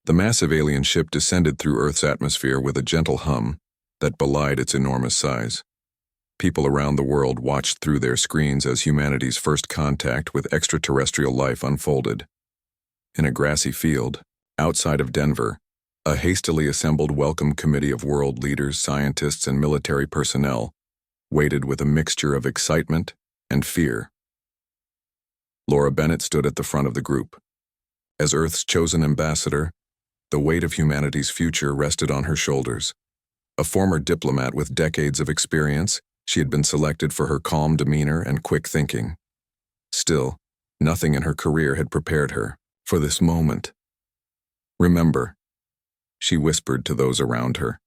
The massive alien ship descended through Earth's atmosphere with a gentle hum that belied its enormous size. People around the world watched through their screens as humanity's first contact with extraterrestrial life unfolded. In a grassy field, outside of Denver, a hastily assembled welcome committee of world leaders, scientists, and military personnel waited with a mixture of excitement and fear. Laura Bennett stood at the front of the group. As Earth's chosen ambassador, the weight of humanity's future rested on her shoulders. A former diplomat with decades of experience, she had been selected for her calm demeanor and quick thinking. Still, nothing in her career had prepared her for this moment. "Remember," she whispered to those around her,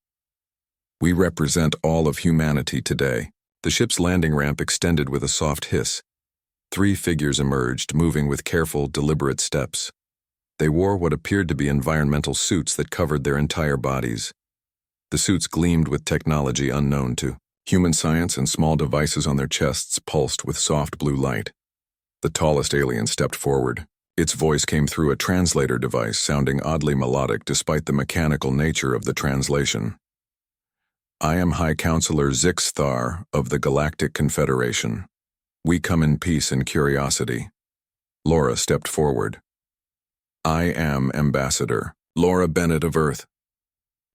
"we represent all of humanity today." The ship's landing ramp extended with a soft hiss. 3 figures emerged, moving with careful, deliberate steps. They wore what appeared to be environmental suits that covered their entire bodies. The suits gleamed with technology unknown to human science, and small devices on their chests pulsed with soft blue light. The tallest alien stepped forward. Its voice came through a translator device, sounding oddly melodic despite the mechanical nature of the translation. "I am High Counselor Zixthar of the Galactic Confederation. We come in peace and curiosity." Laura stepped forward. "I am Ambassador Laura Bennett of Earth.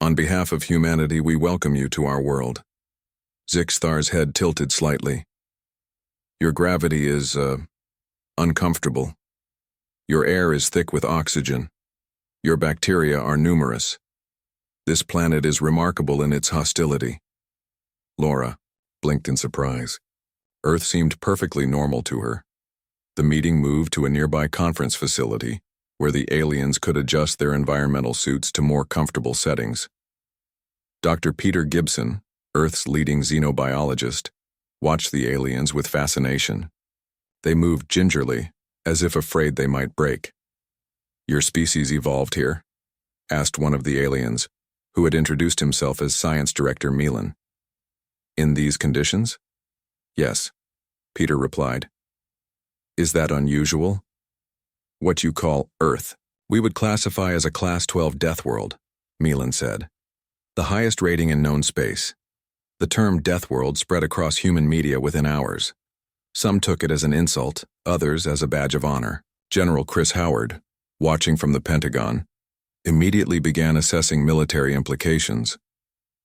On behalf of humanity, we welcome you to our world." Zixthar's head tilted slightly. "Your gravity is, uncomfortable. Your air is thick with oxygen. Your bacteria are numerous. This planet is remarkable in its hostility." Laura blinked in surprise. Earth seemed perfectly normal to her. The meeting moved to a nearby conference facility, where the aliens could adjust their environmental suits to more comfortable settings. Dr. Peter Gibson, Earth's leading xenobiologist, watched the aliens with fascination. They moved gingerly, as if afraid they might break. "Your species evolved here?" asked one of the aliens, who had introduced himself as Science Director Milan. "In these conditions?" "Yes," Peter replied. "Is that unusual?" "What you call Earth, we would classify as a Class 12 Deathworld," Milan said. "The highest rating in known space. The term Deathworld spread across human media within hours. Some took it as an insult, others as a badge of honor. General Chris Howard, watching from the Pentagon, immediately began assessing military implications.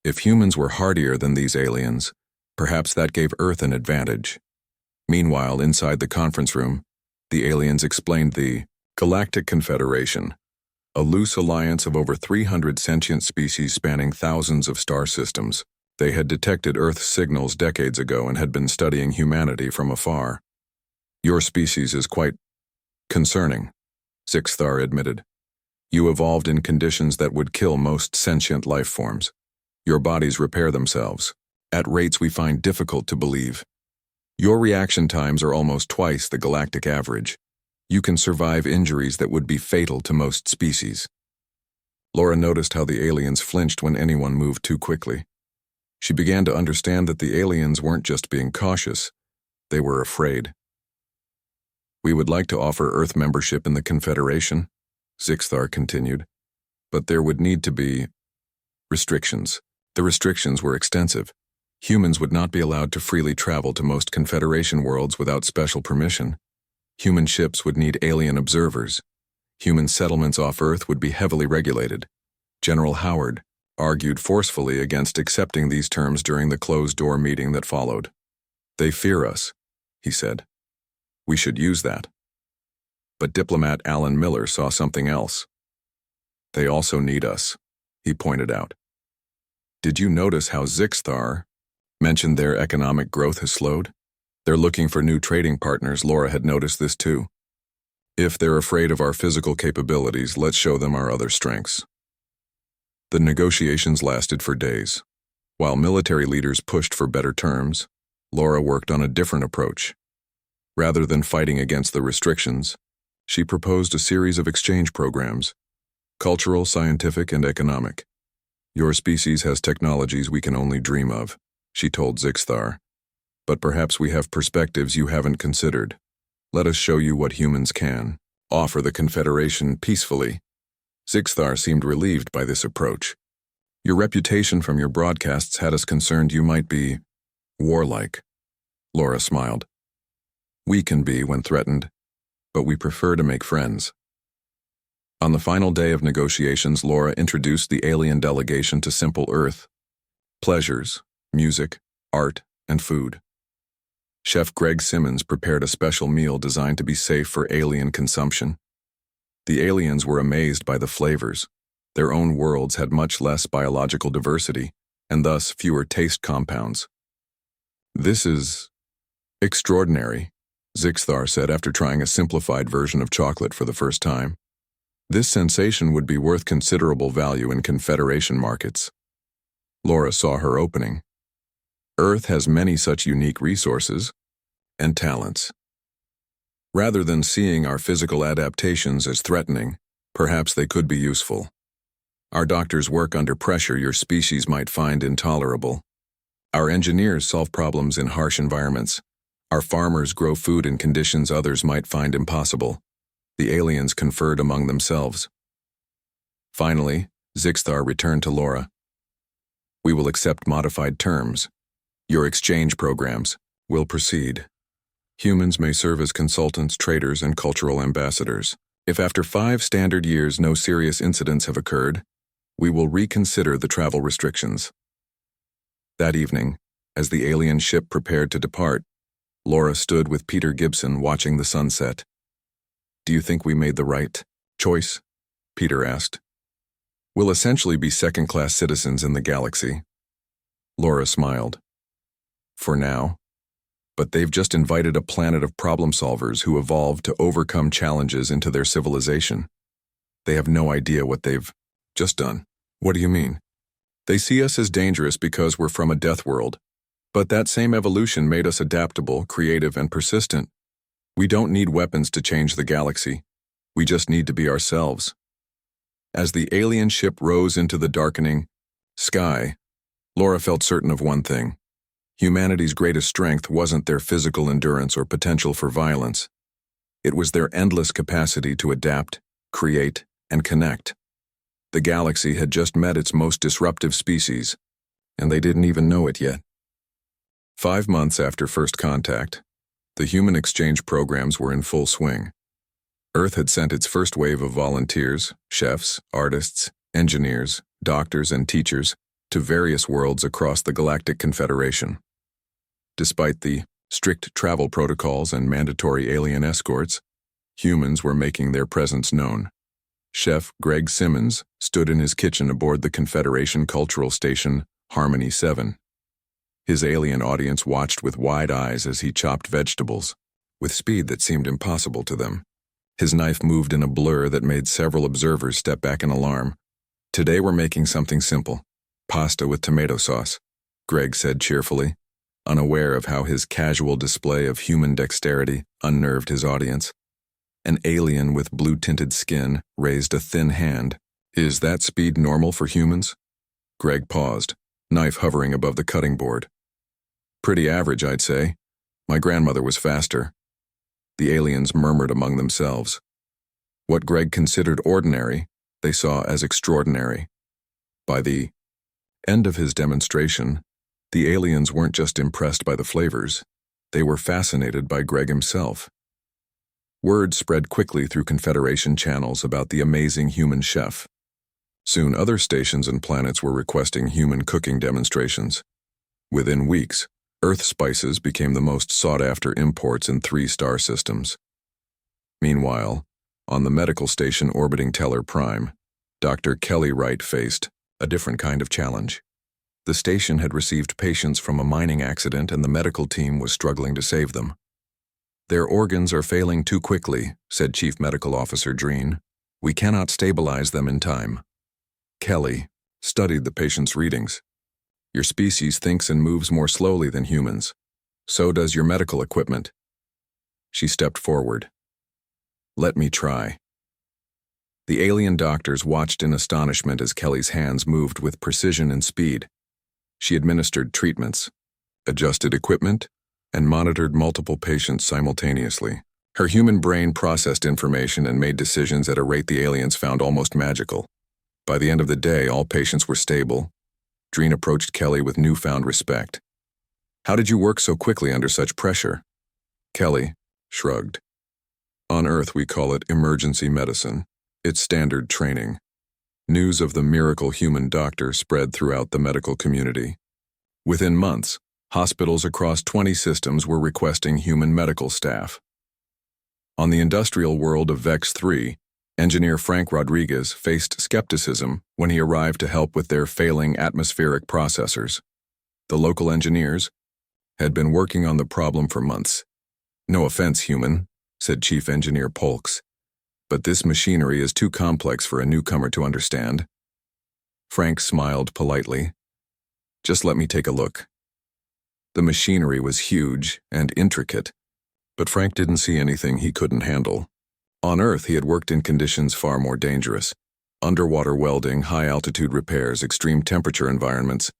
If humans were hardier than these aliens, perhaps that gave Earth an advantage. Meanwhile, inside the conference room, the aliens explained the Galactic Confederation, a loose alliance of over 300 sentient species spanning thousands of star systems. They had detected Earth's signals decades ago and had been studying humanity from afar. "Your species is quite concerning," Zixthar admitted. "You evolved in conditions that would kill most sentient life forms. Your bodies repair themselves, at rates we find difficult to believe. Your reaction times are almost twice the galactic average. You can survive injuries that would be fatal to most species." Laura noticed how the aliens flinched when anyone moved too quickly. She began to understand that the aliens weren't just being cautious, they were afraid. "We would like to offer Earth membership in the Confederation," Zixthar continued, "but there would need to be restrictions." The restrictions were extensive. Humans would not be allowed to freely travel to most Confederation worlds without special permission. Human ships would need alien observers. Human settlements off Earth would be heavily regulated. General Howard argued forcefully against accepting these terms during the closed-door meeting that followed. "They fear us," he said. "We should use that." But diplomat Alan Miller saw something else. "They also need us," he pointed out. "Did you notice how Zixthar mentioned their economic growth has slowed? They're looking for new trading partners." Laura had noticed this too. "If they're afraid of our physical capabilities, let's show them our other strengths." The negotiations lasted for days. While military leaders pushed for better terms, Laura worked on a different approach. Rather than fighting against the restrictions, she proposed a series of exchange programs: cultural, scientific, and economic. "Your species has technologies we can only dream of," she told Zixthar. "But perhaps we have perspectives you haven't considered. Let us show you what humans can offer the Confederation peacefully." Zixthar seemed relieved by this approach. Your reputation from your broadcasts had us concerned you might be warlike. Laura smiled. We can be when threatened, but we prefer to make friends. On the final day of negotiations, Laura introduced the alien delegation to simple Earth. Pleasures, music, art, and food. Chef Greg Simmons prepared a special meal designed to be safe for alien consumption. The aliens were amazed by the flavors. Their own worlds had much less biological diversity, and thus fewer taste compounds. This is extraordinary, Zixthar said after trying a simplified version of chocolate for the first time. This sensation would be worth considerable value in Confederation markets. Laura saw her opening. Earth has many such unique resources and talents. Rather than seeing our physical adaptations as threatening, perhaps they could be useful. Our doctors work under pressure your species might find intolerable. Our engineers solve problems in harsh environments. Our farmers grow food in conditions others might find impossible. The aliens conferred among themselves. Finally, Zixthar returned to Laura. We will accept modified terms. Your exchange programs will proceed. Humans may serve as consultants, traders, and cultural ambassadors. If after 5 standard years no serious incidents have occurred, we will reconsider the travel restrictions. That evening, as the alien ship prepared to depart, Laura stood with Peter Gibson watching the sunset. Do you think we made the right choice? Peter asked. We'll essentially be second-class citizens in the galaxy. Laura smiled. For now. But they've just invited a planet of problem solvers who evolved to overcome challenges into their civilization. They have no idea what they've just done. What do you mean? They see us as dangerous because we're from a Deathworld. But that same evolution made us adaptable, creative, and persistent. We don't need weapons to change the galaxy. We just need to be ourselves. As the alien ship rose into the darkening sky, Laura felt certain of one thing. Humanity's greatest strength wasn't their physical endurance or potential for violence. It was their endless capacity to adapt, create, and connect. The galaxy had just met its most disruptive species, and they didn't even know it yet. 5 months after first contact, the human exchange programs were in full swing. Earth had sent its first wave of volunteers, chefs, artists, engineers, doctors, and teachers to various worlds across the Galactic Confederation. Despite the strict travel protocols and mandatory alien escorts, humans were making their presence known. Chef Greg Simmons stood in his kitchen aboard the Confederation Cultural Station Harmony 7. His alien audience watched with wide eyes as he chopped vegetables, with speed that seemed impossible to them. His knife moved in a blur that made several observers step back in alarm. Today we're making something simple. Pasta with tomato sauce, Greg said cheerfully, unaware of how his casual display of human dexterity unnerved his audience. An alien with blue-tinted skin raised a thin hand. Is that speed normal for humans? Greg paused, knife hovering above the cutting board. Pretty average, I'd say. My grandmother was faster. The aliens murmured among themselves. What Greg considered ordinary, they saw as extraordinary. By the end of his demonstration, the aliens weren't just impressed by the flavors, they were fascinated by Greg himself. Word spread quickly through Confederation channels about the amazing human chef. Soon other stations and planets were requesting human cooking demonstrations. Within weeks, Earth spices became the most sought-after imports in 3-star systems. Meanwhile, on the medical station orbiting Teller Prime, Dr. Kelly Wright faced a different kind of challenge. The station had received patients from a mining accident and the medical team was struggling to save them. Their organs are failing too quickly, said Chief Medical Officer Dreen. We cannot stabilize them in time. Kelly studied the patient's readings. Your species thinks and moves more slowly than humans. So does your medical equipment. She stepped forward. Let me try. The alien doctors watched in astonishment as Kelly's hands moved with precision and speed. She administered treatments, adjusted equipment, and monitored multiple patients simultaneously. Her human brain processed information and made decisions at a rate the aliens found almost magical. By the end of the day, all patients were stable. Dreen approached Kelly with newfound respect. "How did you work so quickly under such pressure?" Kelly shrugged. "On Earth, we call it emergency medicine. It's standard training." News of the miracle human doctor spread throughout the medical community. Within months, hospitals across 20 systems were requesting human medical staff. On the industrial world of Vex 3, engineer Frank Rodriguez faced skepticism when he arrived to help with their failing atmospheric processors. The local engineers had been working on the problem for months. "No offense, human," said Chief Engineer Polks, "but this machinery is too complex for a newcomer to understand." Frank smiled politely. "Just let me take a look." The machinery was huge and intricate, but Frank didn't see anything he couldn't handle. On Earth, he had worked in conditions far more dangerous: underwater welding, high-altitude repairs, extreme temperature environments.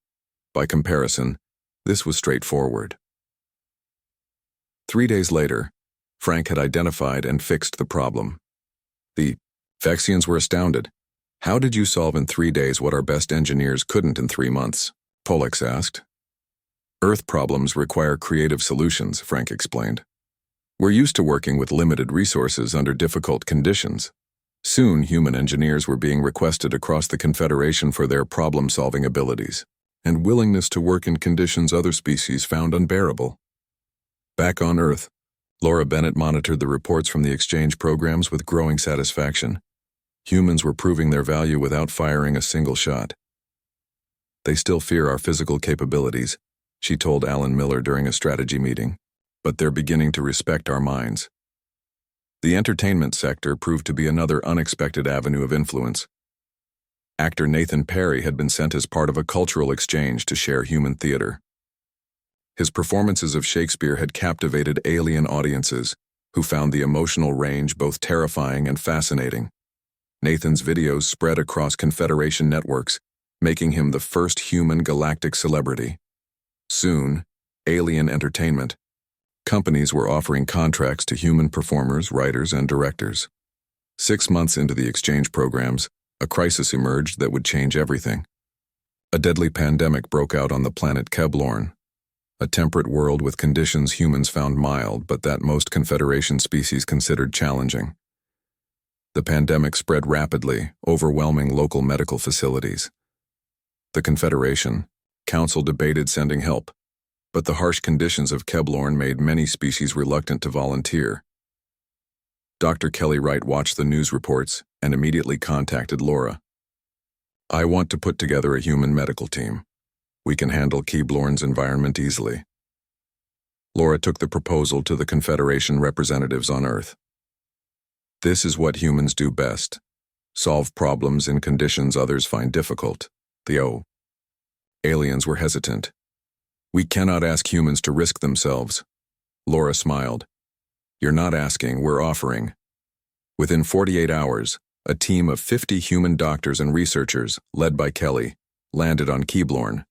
By comparison, this was straightforward. 3 days later, Frank had identified and fixed the problem. The Vexians were astounded. "How did you solve in 3 days what our best engineers couldn't in 3 months?" Pollux asked. "Earth problems require creative solutions," Frank explained. "We're used to working with limited resources under difficult conditions." Soon, human engineers were being requested across the Confederation for their problem-solving abilities and willingness to work in conditions other species found unbearable. Back on Earth, Laura Bennett monitored the reports from the exchange programs with growing satisfaction. Humans were proving their value without firing a single shot. "They still fear our physical capabilities," she told Alan Miller during a strategy meeting, "but they're beginning to respect our minds." The entertainment sector proved to be another unexpected avenue of influence. Actor Nathan Perry had been sent as part of a cultural exchange to share human theater. His performances of Shakespeare had captivated alien audiences, who found the emotional range both terrifying and fascinating. Nathan's videos spread across Confederation networks, making him the first human galactic celebrity. Soon, alien entertainment. Companies were offering contracts to human performers, writers, and directors. 6 months into the exchange programs, a crisis emerged that would change everything. A deadly pandemic broke out on the planet Keblorn, a temperate world with conditions humans found mild but that most Confederation species considered challenging. The pandemic spread rapidly, overwhelming local medical facilities. The Confederation Council debated sending help, but the harsh conditions of Keblorn made many species reluctant to volunteer. Dr. Kelly Wright watched the news reports and immediately contacted Laura. "I want to put together a human medical team. We can handle Keblorn's environment easily." Laura took the proposal to the Confederation representatives on Earth. "This is what humans do best: solve problems in conditions others find difficult." The aliens were hesitant. "We cannot ask humans to risk themselves." Laura smiled. "You're not asking, we're offering." Within 48 hours, a team of 50 human doctors and researchers, led by Kelly, landed on Keblorn.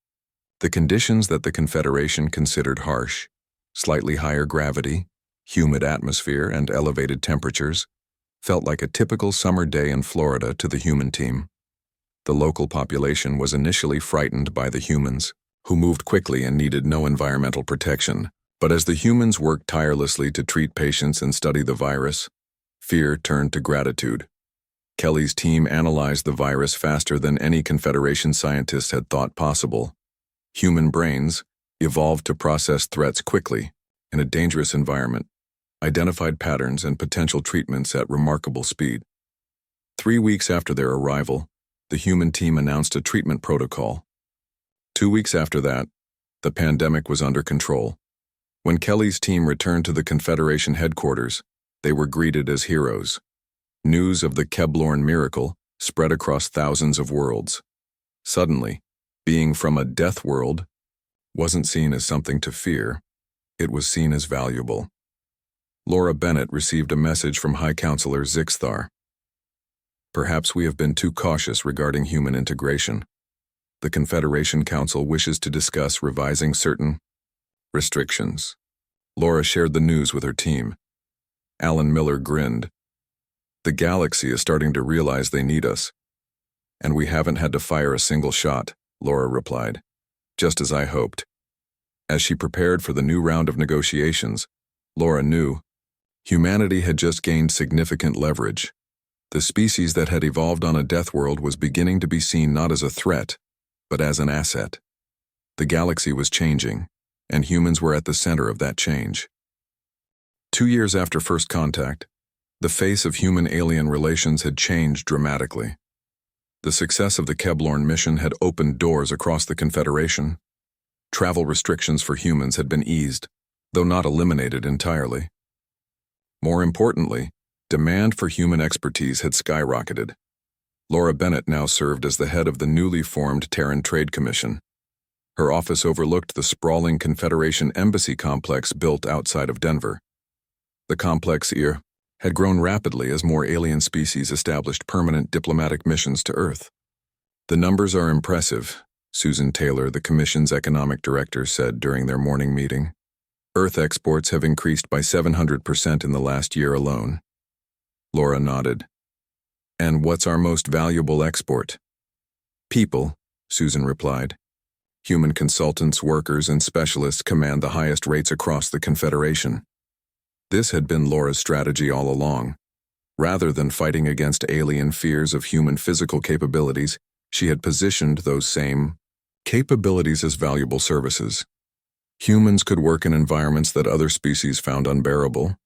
The conditions that the Confederation considered harsh, slightly higher gravity, humid atmosphere, and elevated temperatures, felt like a typical summer day in Florida to the human team. The local population was initially frightened by the humans, who moved quickly and needed no environmental protection. But as the humans worked tirelessly to treat patients and study the virus, fear turned to gratitude. Kelly's team analyzed the virus faster than any Confederation scientist had thought possible. Human brains evolved to process threats quickly in a dangerous environment, identified patterns and potential treatments at remarkable speed. 3 weeks after their arrival, the human team announced a treatment protocol. 2 weeks after that, the pandemic was under control. When Kelly's team returned to the Confederation headquarters, they were greeted as heroes. News of the Keblorn miracle spread across thousands of worlds. Suddenly, being from a death world wasn't seen as something to fear, it was seen as valuable. Laura Bennett received a message from High Counselor Zixthar. "Perhaps we have been too cautious regarding human integration. The Confederation Council wishes to discuss revising certain restrictions." Laura shared the news with her team. Alan Miller grinned. The galaxy is starting to realize they need us. And we haven't had to fire a single shot, Laura replied. Just as I hoped. As she prepared for the new round of negotiations, Laura knew humanity had just gained significant leverage. The species that had evolved on a Deathworld was beginning to be seen not as a threat, but as an asset. The galaxy was changing, and humans were at the center of that change. 2 years after first contact, the face of human-alien relations had changed dramatically. The success of the Kevlorn mission had opened doors across the Confederation. Travel restrictions for humans had been eased, though not eliminated entirely. More importantly, demand for human expertise had skyrocketed. Laura Bennett now served as the head of the newly formed Terran Trade Commission. Her office overlooked the sprawling Confederation embassy complex built outside of Denver. The complex here had grown rapidly as more alien species established permanent diplomatic missions to Earth. The numbers are impressive, Susan Taylor, the Commission's economic director, said during their morning meeting. Earth exports have increased by 700% in the last year alone. Laura nodded. And what's our most valuable export? People, Susan replied. Human consultants, workers, and specialists command the highest rates across the Confederation. This had been Laura's strategy all along. Rather than fighting against alien fears of human physical capabilities, she had positioned those same capabilities as valuable services. Humans could work in environments that other species found unbearable.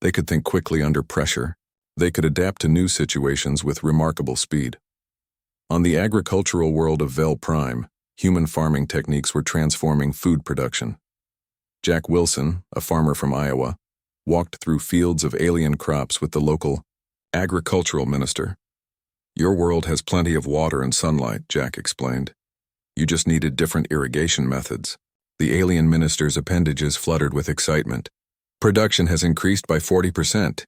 They could think quickly under pressure. They could adapt to new situations with remarkable speed. On the agricultural world of Vel Prime, human farming techniques were transforming food production. Jack Wilson, a farmer from Iowa, walked through fields of alien crops with the local agricultural minister. Your world has plenty of water and sunlight, Jack explained. You just needed different irrigation methods. The alien minister's appendages fluttered with excitement. Production has increased by 40%.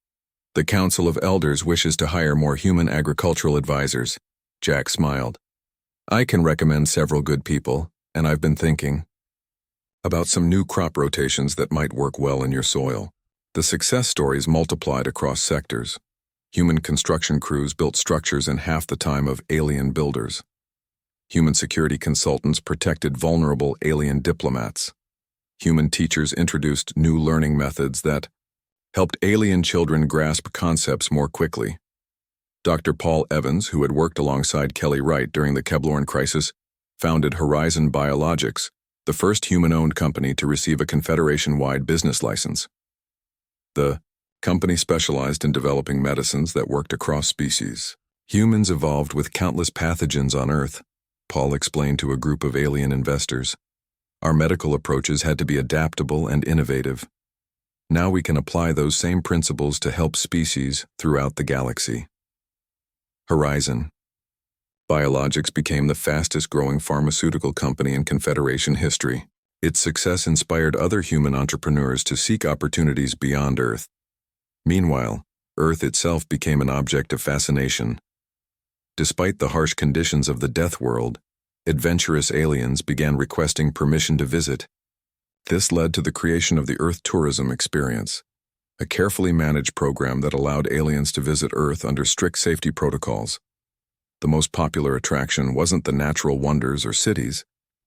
The Council of Elders wishes to hire more human agricultural advisors. Jack smiled. I can recommend several good people, and I've been thinking about some new crop rotations that might work well in your soil. The success stories multiplied across sectors. Human construction crews built structures in half the time of alien builders. Human security consultants protected vulnerable alien diplomats. Human teachers introduced new learning methods that helped alien children grasp concepts more quickly. Dr. Paul Evans, who had worked alongside Kelly Wright during the Kevlorn crisis, founded Horizon Biologics, the first human-owned company to receive a Confederation-wide business license. The company specialized in developing medicines that worked across species. Humans evolved with countless pathogens on Earth, Paul explained to a group of alien investors. Our medical approaches had to be adaptable and innovative. Now we can apply those same principles to help species throughout the galaxy. Horizon Biologics became the fastest-growing pharmaceutical company in Confederation history. Its success inspired other human entrepreneurs to seek opportunities beyond Earth. Meanwhile, Earth itself became an object of fascination. Despite the harsh conditions of the Deathworld, adventurous aliens began requesting permission to visit. This led to the creation of the Earth Tourism Experience, a carefully managed program that allowed aliens to visit Earth under strict safety protocols. The most popular attraction wasn't the natural wonders or cities.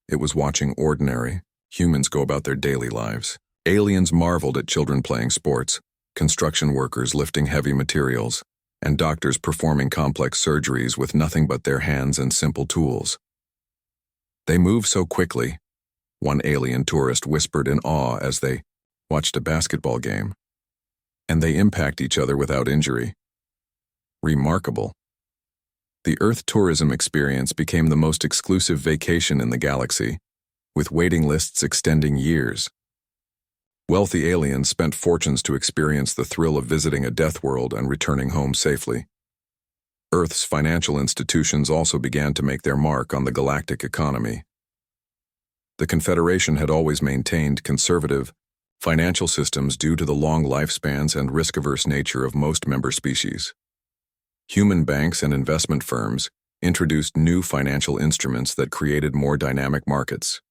It was watching ordinary humans go about their daily lives. Aliens marveled at children playing sports, construction workers lifting heavy materials, and doctors performing complex surgeries with nothing but their hands and simple tools. They move so quickly, one alien tourist whispered in awe as they watched a basketball game. And they impact each other without injury. Remarkable. The Earth Tourism Experience became the most exclusive vacation in the galaxy, with waiting lists extending years. Wealthy aliens spent fortunes to experience the thrill of visiting a Deathworld and returning home safely. Earth's financial institutions also began to make their mark on the galactic economy. The Confederation had always maintained conservative financial systems due to the long lifespans and risk-averse nature of most member species. Human banks and investment firms introduced new financial instruments that created more dynamic markets.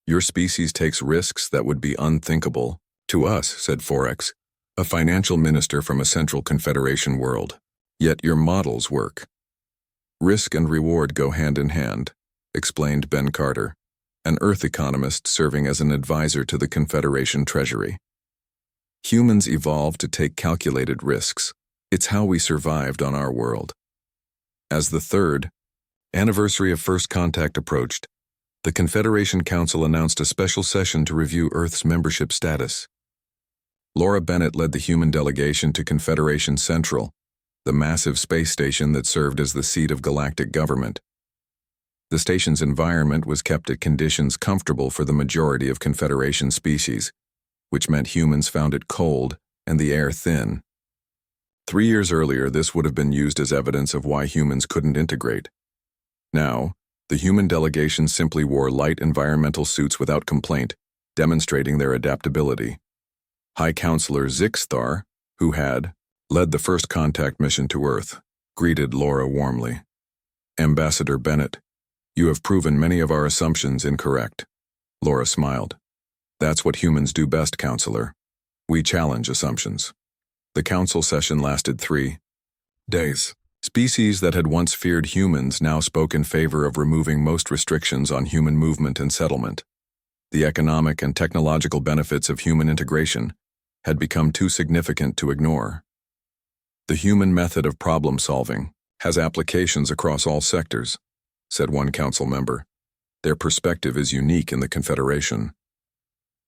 Your species takes risks that would be unthinkable to us, said Forex, a financial minister from a Central Confederation world. Yet your models work. Risk and reward go hand in hand, explained Ben Carter, an Earth economist serving as an advisor to the Confederation Treasury. Humans evolved to take calculated risks. It's how we survived on our world. As the third anniversary of First Contact approached, the Confederation Council announced a special session to review Earth's membership status. Laura Bennett led the human delegation to Confederation Central, the massive space station that served as the seat of galactic government. The station's environment was kept at conditions comfortable for the majority of Confederation species, which meant humans found it cold and the air thin. 3 years earlier, this would have been used as evidence of why humans couldn't integrate. Now, the human delegation simply wore light environmental suits without complaint, demonstrating their adaptability. High Counselor Zixthar, who had led the First Contact mission to Earth, greeted Laura warmly. "Ambassador Bennett, you have proven many of our assumptions incorrect." Laura smiled. "That's what humans do best, Counselor. We challenge assumptions." The council session lasted 3 days. Species that had once feared humans now spoke in favor of removing most restrictions on human movement and settlement. The economic and technological benefits of human integration had become too significant to ignore. "The human method of problem-solving has applications across all sectors," said one council member. "Their perspective is unique in the Confederation."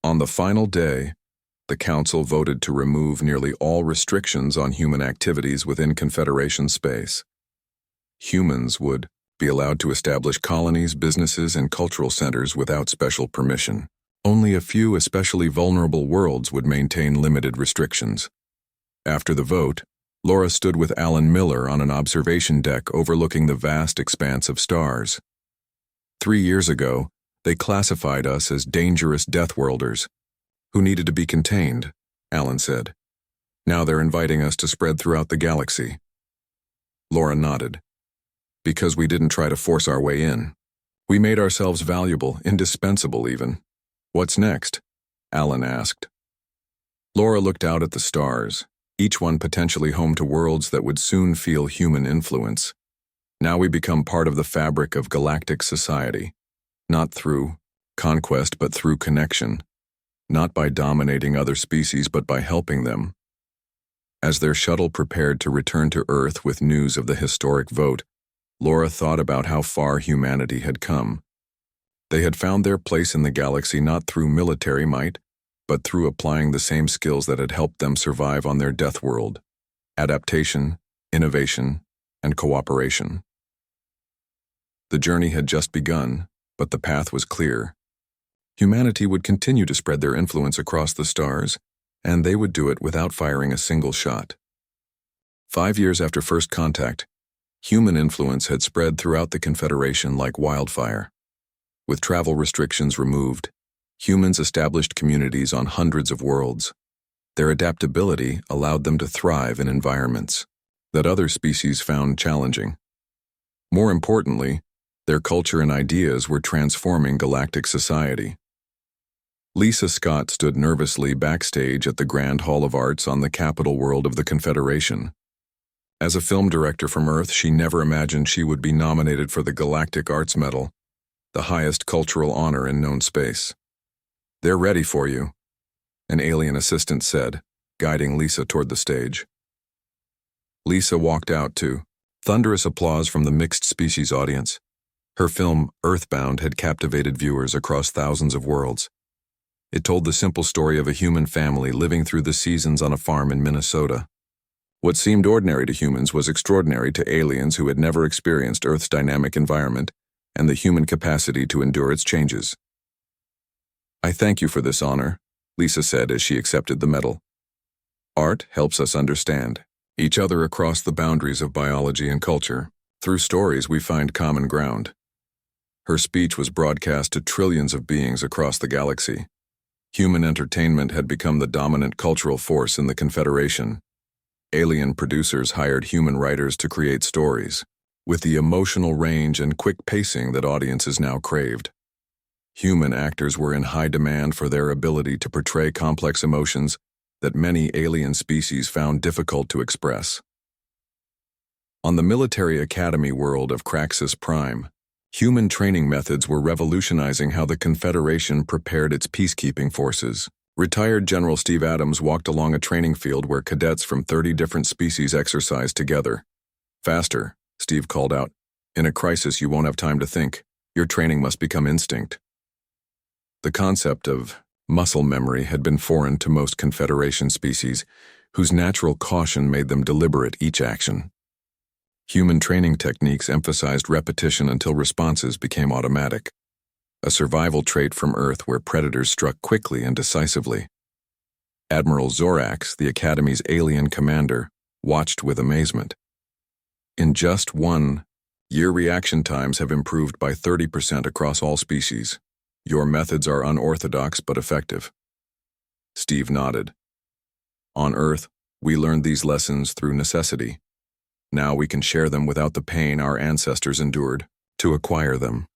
On the final day, the council voted to remove nearly all restrictions on human activities within Confederation space. Humans would be allowed to establish colonies, businesses, and cultural centers without special permission. Only a few especially vulnerable worlds would maintain limited restrictions. After the vote, Laura stood with Alan Miller on an observation deck overlooking the vast expanse of stars. 3 years ago, they classified us as dangerous Deathworlders, who needed to be contained, Alan said. Now they're inviting us to spread throughout the galaxy. Laura nodded. "Because we didn't try to force our way in. We made ourselves valuable, indispensable even." "What's next?" Alan asked. Laura looked out at the stars, each one potentially home to worlds that would soon feel human influence. "Now we become part of the fabric of galactic society, not through conquest but through connection. Not by dominating other species, but by helping them." As their shuttle prepared to return to Earth with news of the historic vote, Laura thought about how far humanity had come. They had found their place in the galaxy not through military might, but through applying the same skills that had helped them survive on their death world: adaptation, innovation, and cooperation. The journey had just begun, but the path was clear. Humanity would continue to spread their influence across the stars, and they would do it without firing a single shot. 5 years after First Contact, human influence had spread throughout the Confederation like wildfire. With travel restrictions removed, humans established communities on hundreds of worlds. Their adaptability allowed them to thrive in environments that other species found challenging. More importantly, their culture and ideas were transforming galactic society. Lisa Scott stood nervously backstage at the Grand Hall of Arts on the capital world of the Confederation. As a film director from Earth, she never imagined she would be nominated for the Galactic Arts Medal, the highest cultural honor in known space. "They're ready for you," an alien assistant said, guiding Lisa toward the stage. Lisa walked out to thunderous applause from the mixed species audience. Her film, Earthbound, had captivated viewers across thousands of worlds. It told the simple story of a human family living through the seasons on a farm in Minnesota. What seemed ordinary to humans was extraordinary to aliens who had never experienced Earth's dynamic environment and the human capacity to endure its changes. "I thank you for this honor," Lisa said as she accepted the medal. "Art helps us understand each other across the boundaries of biology and culture. Through stories, we find common ground." Her speech was broadcast to trillions of beings across the galaxy. Human entertainment had become the dominant cultural force in the Confederation. Alien producers hired human writers to create stories, with the emotional range and quick pacing that audiences now craved. Human actors were in high demand for their ability to portray complex emotions that many alien species found difficult to express. On the military academy world of Craxus Prime, human training methods were revolutionizing how the Confederation prepared its peacekeeping forces. Retired General Steve Adams walked along a training field where cadets from 30 different species exercised together. "Faster," Steve called out. "In a crisis, you won't have time to think. Your training must become instinct." The concept of muscle memory had been foreign to most Confederation species, whose natural caution made them deliberate each action. Human training techniques emphasized repetition until responses became automatic, a survival trait from Earth where predators struck quickly and decisively. Admiral Zorax, the Academy's alien commander, watched with amazement. In just 1 year, reaction times have improved by 30% across all species. Your methods are unorthodox but effective. Steve nodded. On Earth, we learned these lessons through necessity. Now we can share them without the pain our ancestors endured to acquire them.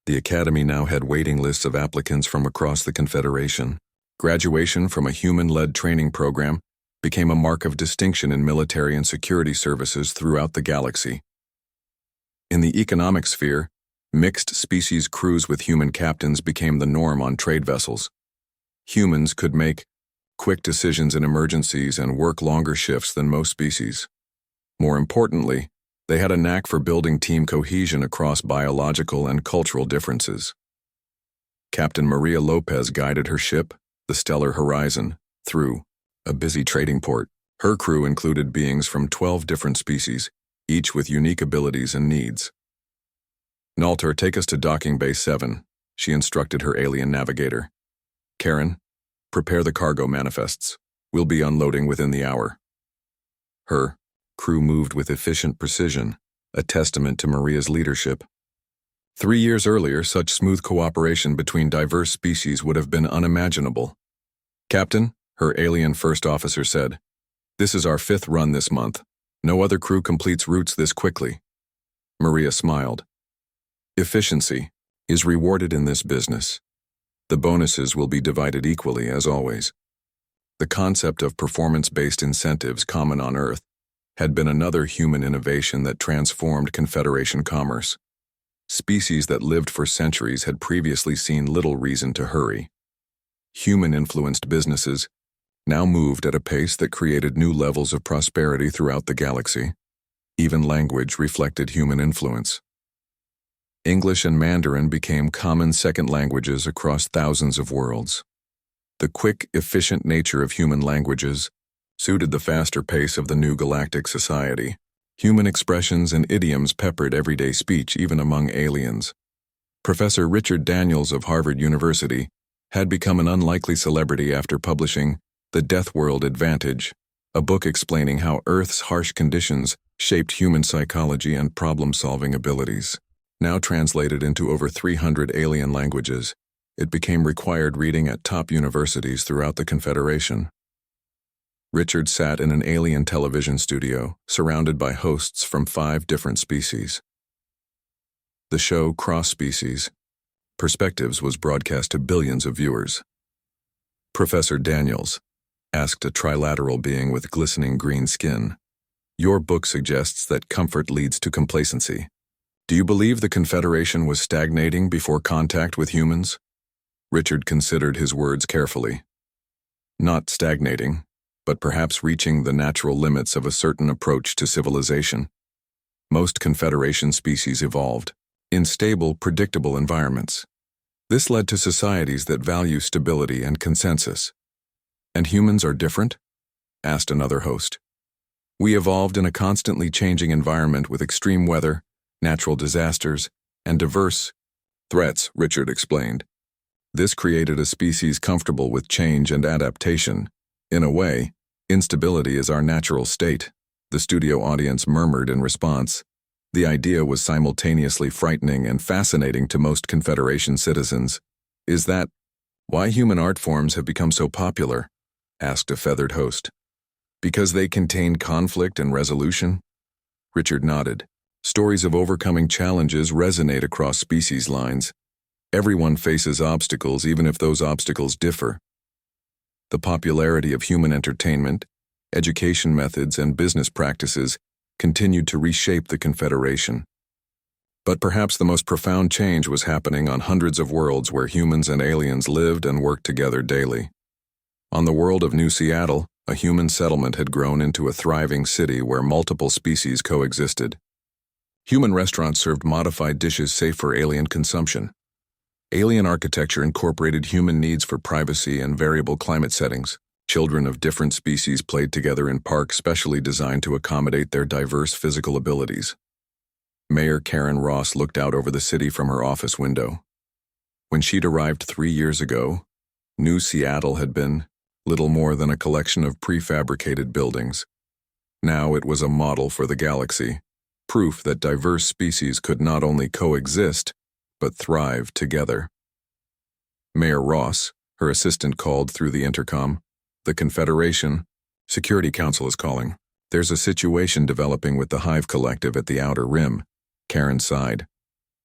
The Academy now had waiting lists of applicants from across the Confederation. Graduation from a human-led training program became a mark of distinction in military and security services throughout the galaxy. In the economic sphere, mixed species crews with human captains became the norm on trade vessels. Humans could make quick decisions in emergencies and work longer shifts than most species. More importantly, they had a knack for building team cohesion across biological and cultural differences. Captain Maria Lopez guided her ship, the Stellar Horizon, through a busy trading port. Her crew included beings from 12 different species, each with unique abilities and needs. "Nalter, take us to Docking Bay 7, she instructed her alien navigator. "Karen, prepare the cargo manifests. We'll be unloading within the hour." Her crew moved with efficient precision, a testament to Maria's leadership. 3 years earlier, such smooth cooperation between diverse species would have been unimaginable. "Captain," her alien first officer said, "this is our 5th run this month. No other crew completes routes this quickly." Maria smiled. "Efficiency is rewarded in this business. The bonuses will be divided equally, as always." The concept of performance-based incentives common on Earth had been another human innovation that transformed Confederation commerce. Species that lived for centuries had previously seen little reason to hurry. Human-influenced businesses now moved at a pace that created new levels of prosperity throughout the galaxy. Even language reflected human influence. English and Mandarin became common second languages across thousands of worlds. The quick, efficient nature of human languages suited the faster pace of the new galactic society. Human expressions and idioms peppered everyday speech even among aliens. Professor Richard Daniels of Harvard University had become an unlikely celebrity after publishing The Deathworld Advantage, a book explaining how Earth's harsh conditions shaped human psychology and problem-solving abilities. Now translated into over 300 alien languages, it became required reading at top universities throughout the Confederation. Richard sat in an alien television studio, surrounded by hosts from 5 different species. The show Cross-Species Perspectives was broadcast to billions of viewers. "Professor Daniels," asked a trilateral being with glistening green skin, "your book suggests that comfort leads to complacency. Do you believe the Confederation was stagnating before contact with humans?" Richard considered his words carefully. "Not stagnating, but perhaps reaching the natural limits of a certain approach to civilization. Most Confederation species evolved in stable, predictable environments. This led to societies that value stability and consensus." "And humans are different?" asked another host. "We evolved in a constantly changing environment with extreme weather, natural disasters, and diverse threats," Richard explained. "This created a species comfortable with change and adaptation. In a way, instability is our natural state," the studio audience murmured in response. The idea was simultaneously frightening and fascinating to most Confederation citizens. "Is that why human art forms have become so popular?" asked a feathered host. "Because they contain conflict and resolution?" Richard nodded. "Stories of overcoming challenges resonate across species lines. Everyone faces obstacles even if those obstacles differ." The popularity of human entertainment, education methods, and business practices continued to reshape the Confederation. But perhaps the most profound change was happening on hundreds of worlds where humans and aliens lived and worked together daily. On the world of New Seattle, a human settlement had grown into a thriving city where multiple species coexisted. Human restaurants served modified dishes safe for alien consumption. Alien architecture incorporated human needs for privacy and variable climate settings. Children of different species played together in parks specially designed to accommodate their diverse physical abilities. Mayor Karen Ross looked out over the city from her office window. When she'd arrived 3 years ago, New Seattle had been little more than a collection of prefabricated buildings. Now it was a model for the galaxy, proof that diverse species could not only coexist, but thrive together. Mayor Ross, her assistant, called through the intercom. "The Confederation Security Council is calling. There's a situation developing with the Hive Collective at the Outer Rim." Karen sighed.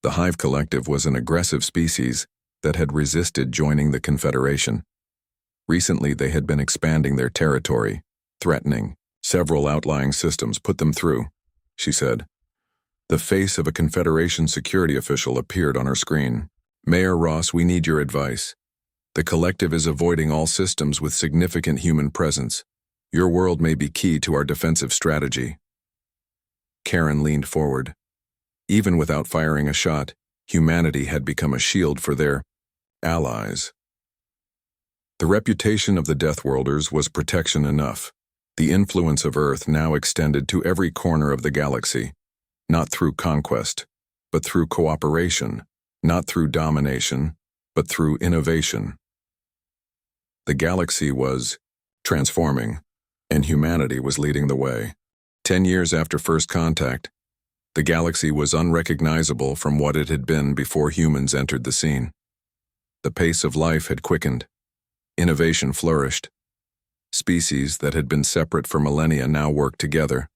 The Hive Collective was an aggressive species that had resisted joining the Confederation. Recently, they had been expanding their territory, threatening. "Several outlying systems put them through," she said. The face of a Confederation security official appeared on her screen. "Mayor Ross, we need your advice. The collective is avoiding all systems with significant human presence. Your world may be key to our defensive strategy." Karen leaned forward. Even without firing a shot, humanity had become a shield for their allies. The reputation of the Deathworlders was protection enough. The influence of Earth now extended to every corner of the galaxy, not through conquest, but through cooperation, not through domination, but through innovation. The galaxy was transforming, and humanity was leading the way. 10 years after first contact, the galaxy was unrecognizable from what it had been before humans entered the scene. The pace of life had quickened. Innovation flourished. Species that had been separate for millennia now worked together,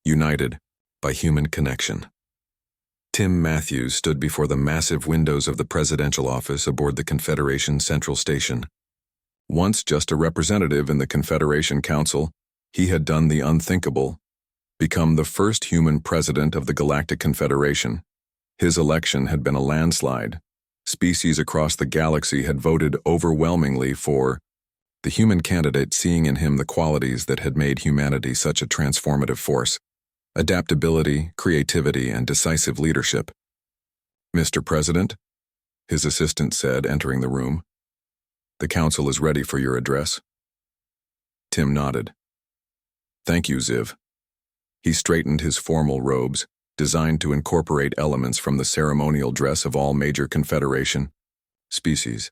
united by human connection. Tim Matthews stood before the massive windows of the presidential office aboard the Confederation Central Station. Once just a representative in the Confederation Council, he had done the unthinkable, become the first human president of the Galactic Confederation. His election had been a landslide. Species across the galaxy had voted overwhelmingly for the human candidate, seeing in him the qualities that had made humanity such a transformative force: adaptability, creativity, and decisive leadership. "Mr. President," his assistant said, entering the room, "the council is ready for your address." Tim nodded. "Thank you, Ziv." He straightened his formal robes, designed to incorporate elements from the ceremonial dress of all major Confederation species.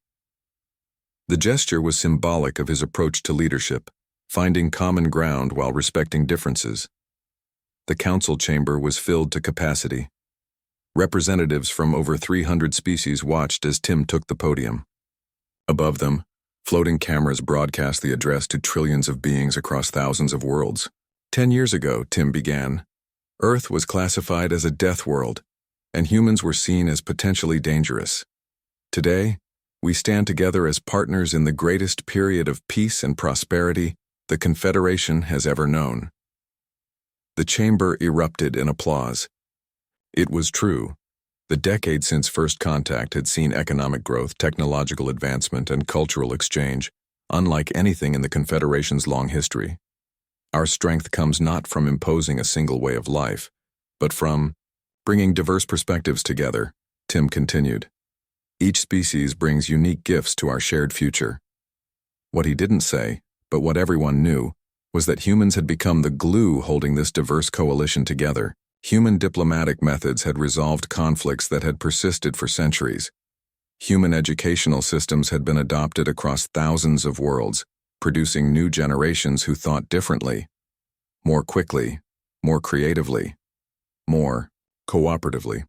The gesture was symbolic of his approach to leadership, finding common ground while respecting differences. The council chamber was filled to capacity. Representatives from over 300 species watched as Tim took the podium. Above them, floating cameras broadcast the address to trillions of beings across thousands of worlds. 10 years ago, Tim began, Earth was classified as a death world, and humans were seen as potentially dangerous. Today, we stand together as partners in the greatest period of peace and prosperity the Confederation has ever known. The chamber erupted in applause. It was true. The decade since first contact had seen economic growth, technological advancement, and cultural exchange, unlike anything in the Confederation's long history. Our strength comes not from imposing a single way of life, but from bringing diverse perspectives together, Tim continued. Each species brings unique gifts to our shared future. What he didn't say, but what everyone knew, was that humans had become the glue holding this diverse coalition together. Human diplomatic methods had resolved conflicts that had persisted for centuries. Human educational systems had been adopted across thousands of worlds, producing new generations who thought differently, more quickly, more creatively, more cooperatively.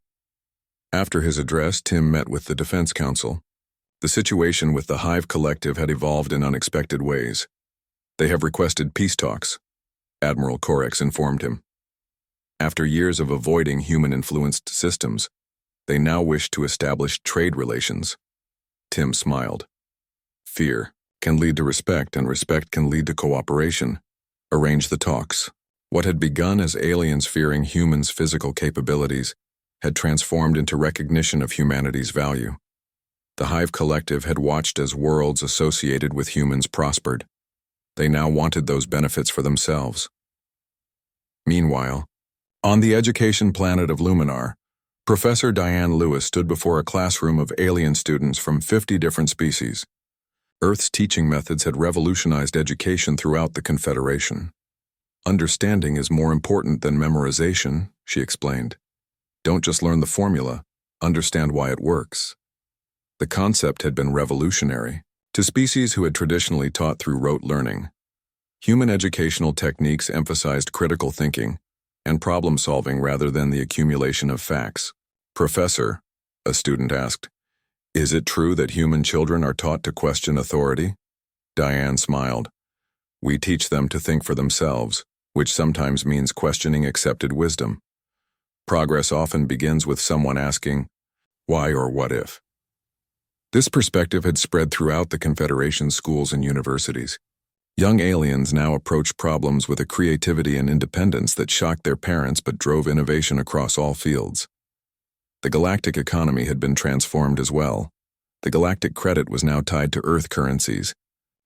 After his address, Tim met with the Defense Council. The situation with the Hive Collective had evolved in unexpected ways. They have requested peace talks, Admiral Korex informed him. After years of avoiding human-influenced systems, they now wish to establish trade relations. Tim smiled. Fear, can lead to respect, and respect can lead to cooperation. Arrange the talks. What had begun as aliens fearing humans' physical capabilities had transformed into recognition of humanity's value. The Hive Collective had watched as worlds associated with humans prospered. They now wanted those benefits for themselves. Meanwhile, on the education planet of Luminar, Professor Diane Lewis stood before a classroom of alien students from 50 different species. Earth's teaching methods had revolutionized education throughout the Confederation. Understanding is more important than memorization, she explained. Don't just learn the formula, understand why it works. The concept had been revolutionary to species who had traditionally taught through rote learning. Human educational techniques emphasized critical thinking and problem-solving rather than the accumulation of facts. Professor, a student asked, is it true that human children are taught to question authority? Diane smiled. We teach them to think for themselves, which sometimes means questioning accepted wisdom. Progress often begins with someone asking, why or what if? This perspective had spread throughout the Confederation's schools and universities. Young aliens now approached problems with a creativity and independence that shocked their parents but drove innovation across all fields. The galactic economy had been transformed as well. The galactic credit was now tied to Earth currencies,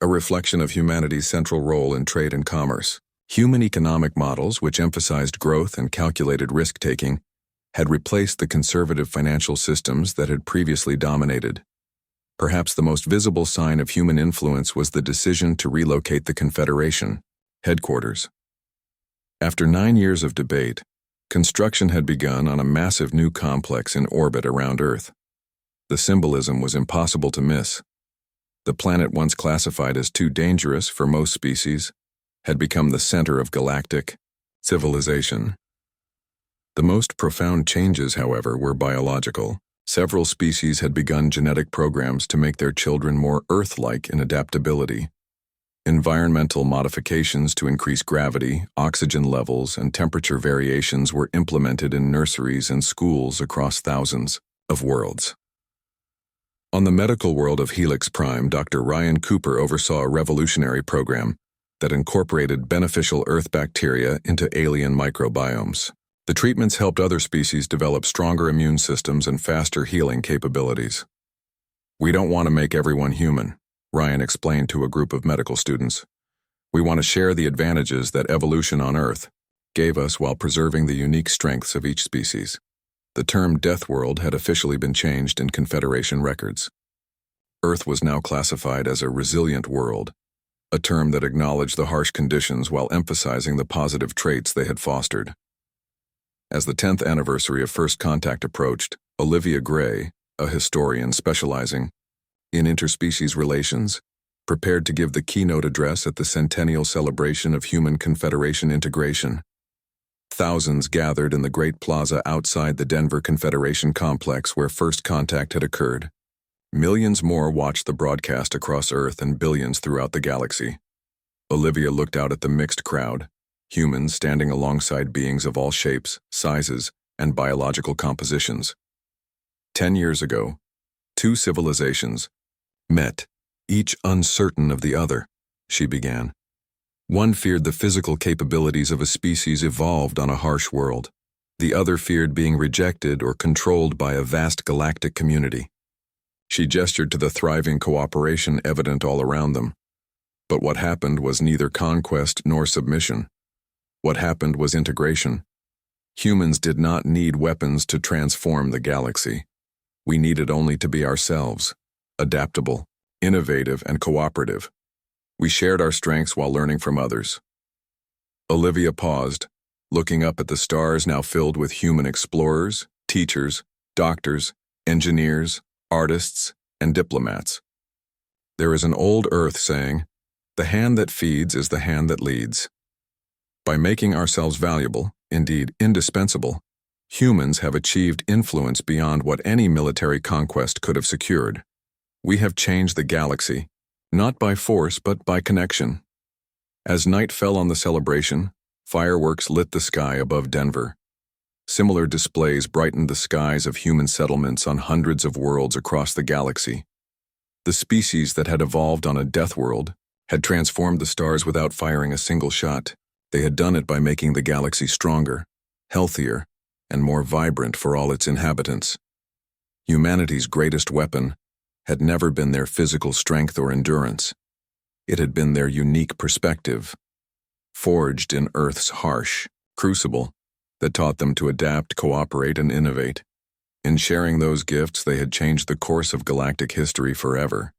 a reflection of humanity's central role in trade and commerce. Human economic models, which emphasized growth and calculated risk-taking, had replaced the conservative financial systems that had previously dominated. Perhaps the most visible sign of human influence was the decision to relocate the Confederation headquarters. After 9 years of debate, construction had begun on a massive new complex in orbit around Earth. The symbolism was impossible to miss. The planet, once classified as too dangerous for most species, had become the center of galactic civilization. The most profound changes, however, were biological. Several species had begun genetic programs to make their children more Earth-like in adaptability. Environmental modifications to increase gravity, oxygen levels, and temperature variations were implemented in nurseries and schools across thousands of worlds. On the medical world of Helix Prime, Dr. Ryan Cooper oversaw a revolutionary program that incorporated beneficial Earth bacteria into alien microbiomes. The treatments helped other species develop stronger immune systems and faster healing capabilities. We don't want to make everyone human, Ryan explained to a group of medical students. We want to share the advantages that evolution on Earth gave us while preserving the unique strengths of each species. The term Deathworld had officially been changed in Confederation records. Earth was now classified as a resilient world, a term that acknowledged the harsh conditions while emphasizing the positive traits they had fostered. As the 10th anniversary of First Contact approached, Olivia Gray, a historian specializing in interspecies relations, prepared to give the keynote address at the centennial celebration of human Confederation integration. Thousands gathered in the Great Plaza outside the Denver Confederation complex where First Contact had occurred. Millions more watched the broadcast across Earth and billions throughout the galaxy. Olivia looked out at the mixed crowd, humans standing alongside beings of all shapes, sizes, and biological compositions. 10 years ago, two civilizations met, each uncertain of the other, she began. One feared the physical capabilities of a species evolved on a harsh world. The other feared being rejected or controlled by a vast galactic community. She gestured to the thriving cooperation evident all around them. But what happened was neither conquest nor submission. What happened was integration. Humans did not need weapons to transform the galaxy. We needed only to be ourselves, adaptable, innovative, and cooperative. We shared our strengths while learning from others. Olivia paused, looking up at the stars now filled with human explorers, teachers, doctors, engineers, artists, and diplomats. There is an old Earth saying, "The hand that feeds is the hand that leads." By making ourselves valuable, indeed indispensable, humans have achieved influence beyond what any military conquest could have secured. We have changed the galaxy, not by force but by connection. As night fell on the celebration, fireworks lit the sky above Denver. Similar displays brightened the skies of human settlements on hundreds of worlds across the galaxy. The species that had evolved on a Deathworld had transformed the stars without firing a single shot. They had done it by making the galaxy stronger, healthier, and more vibrant for all its inhabitants. Humanity's greatest weapon had never been their physical strength or endurance. It had been their unique perspective, forged in Earth's harsh crucible, that taught them to adapt, cooperate, and innovate. In sharing those gifts, they had changed the course of galactic history forever.